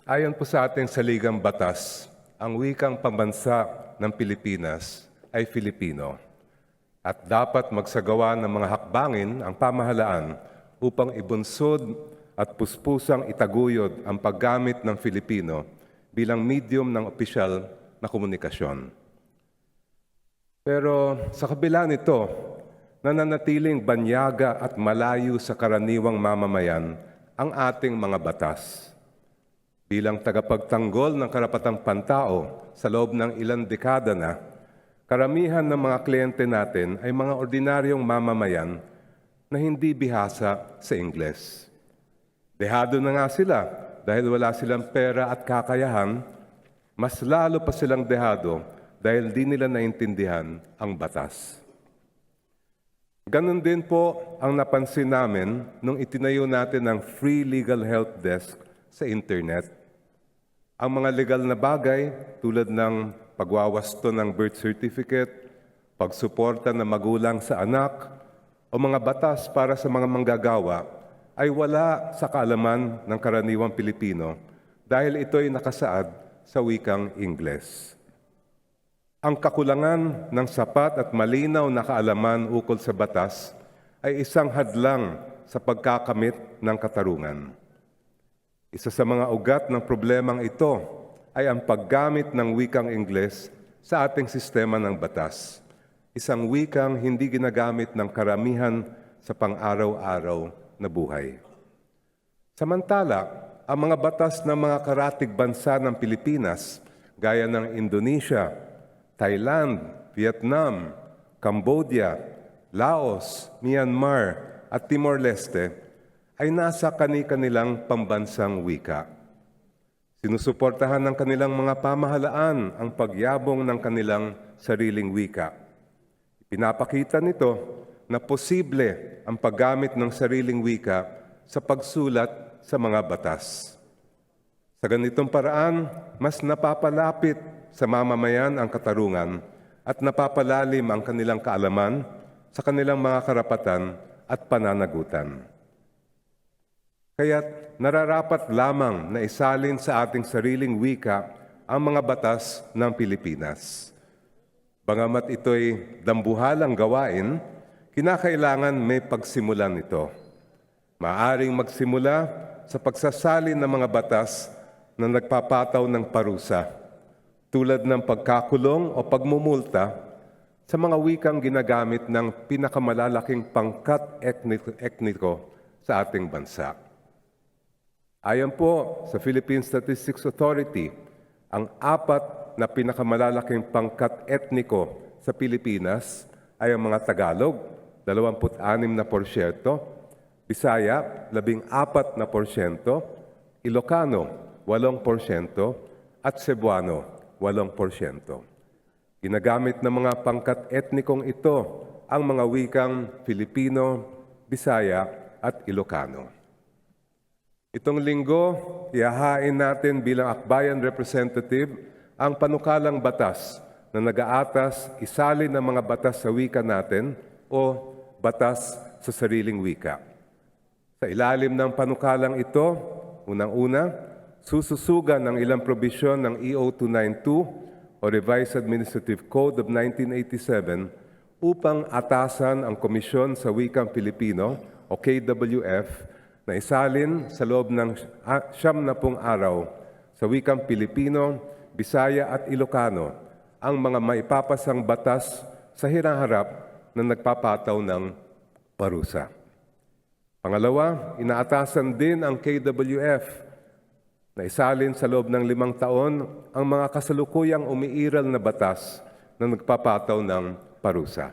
Ayon po sa ating saligang batas, ang wikang pambansa ng Pilipinas ay Filipino at dapat magsagawa ng mga hakbangin ang pamahalaan upang ibunsod at puspusang itaguyod ang paggamit ng Filipino bilang medium ng opisyal na komunikasyon. Pero sa kabila nito, nananatiling banyaga at malayo sa karaniwang mamamayan ang ating mga batas. Bilang tagapagtanggol ng karapatang pantao sa loob ng ilang dekada na, karamihan ng mga kliyente natin ay mga ordinaryong mamamayan na hindi bihasa sa Ingles. Dehado na nga sila dahil wala silang pera at kakayahan, mas lalo pa silang dehado dahil di nila naintindihan ang batas. Ganon din po ang napansin namin nung itinayo natin ang Free Legal Help Desk sa Internet. Ang mga legal na bagay tulad ng pagwawasto ng birth certificate, pagsuporta ng magulang sa anak, o mga batas para sa mga manggagawa ay wala sa kaalaman ng karaniwang Pilipino dahil ito'y nakasaad sa wikang Ingles. Ang kakulangan ng sapat at malinaw na kaalaman ukol sa batas ay isang hadlang sa pagkakamit ng katarungan. Isa sa mga ugat ng problemang ito ay ang paggamit ng wikang Ingles sa ating sistema ng batas. Isang wikang hindi ginagamit ng karamihan sa pang-araw-araw na buhay. Samantala, ang mga batas ng mga karatig bansa ng Pilipinas, gaya ng Indonesia, Thailand, Vietnam, Cambodia, Laos, Myanmar at Timor-Leste, ay nasa kani-kanilang pambansang wika. Sinusuportahan ng kanilang mga pamahalaan ang pagyabong ng kanilang sariling wika. Pinapakita nito na posible ang paggamit ng sariling wika sa pagsulat sa mga batas. Sa ganitong paraan, mas napapalapit sa mamamayan ang katarungan at napapalalim ang kanilang kaalaman sa kanilang mga karapatan at pananagutan. Kaya't nararapat lamang na isalin sa ating sariling wika ang mga batas ng Pilipinas. Bagamat ito'y dambuhalang gawain, kinakailangan may pagsimulan ito. Maaring magsimula sa pagsasalin ng mga batas na nagpapataw ng parusa, tulad ng pagkakulong o pagmumulta sa mga wikang ginagamit ng pinakamalalaking pangkat etniko sa ating bansa. Ayon po sa Philippine Statistics Authority, ang 4 na pinakamalalaking pangkat etniko sa Pilipinas ay ang mga Tagalog, 26%, Bisaya, 14%, Ilocano, 8%, at Cebuano, 8%. Ginagamit ng mga pangkat etnikong ito ang mga wikang Filipino, Bisaya, at Ilocano. Itong linggo, ihahain natin bilang akbayan representative ang panukalang batas na nag-aatas isalin ng mga batas sa wika natin o batas sa sariling wika. Sa ilalim ng panukalang ito, unang-una, sususugan ng ilang probisyon ng EO 292 o Revised Administrative Code of 1987 upang atasan ang Komisyon sa Wikang Pilipino o KWF na isalin sa loob ng 70 araw sa wikang Pilipino, Bisaya at Ilocano ang mga maipapasang batas sa hinaharap na nagpapataw ng parusa. Pangalawa, inaatasan din ang KWF na isalin sa loob ng 5 taon ang mga kasalukuyang umiiral na batas na nagpapataw ng parusa.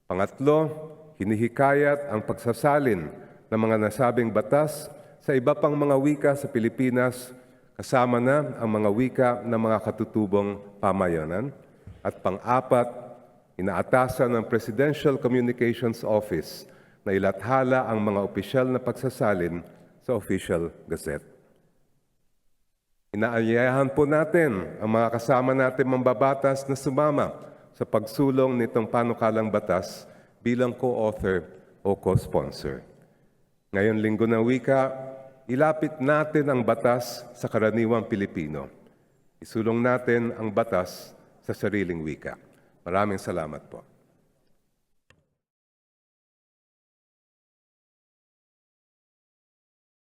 Pangatlo, hinihikayat ang pagsasalin ng mga nasabing batas sa iba pang mga wika sa Pilipinas, kasama na ang mga wika ng mga katutubong pamayanan. At pang-apat, inaatasan ng Presidential Communications Office na ilathala ang mga opisyal na pagsasalin sa Official Gazette. Inaanyayahan po natin ang mga kasama natin mambabatas na sumama sa pagsulong nitong panukalang batas bilang co-author o co-sponsor. Ngayon Linggo ng Wika, Ilapit natin ang batas sa karaniwang Pilipino. Isulong natin ang batas sa sariling wika. Maraming salamat po.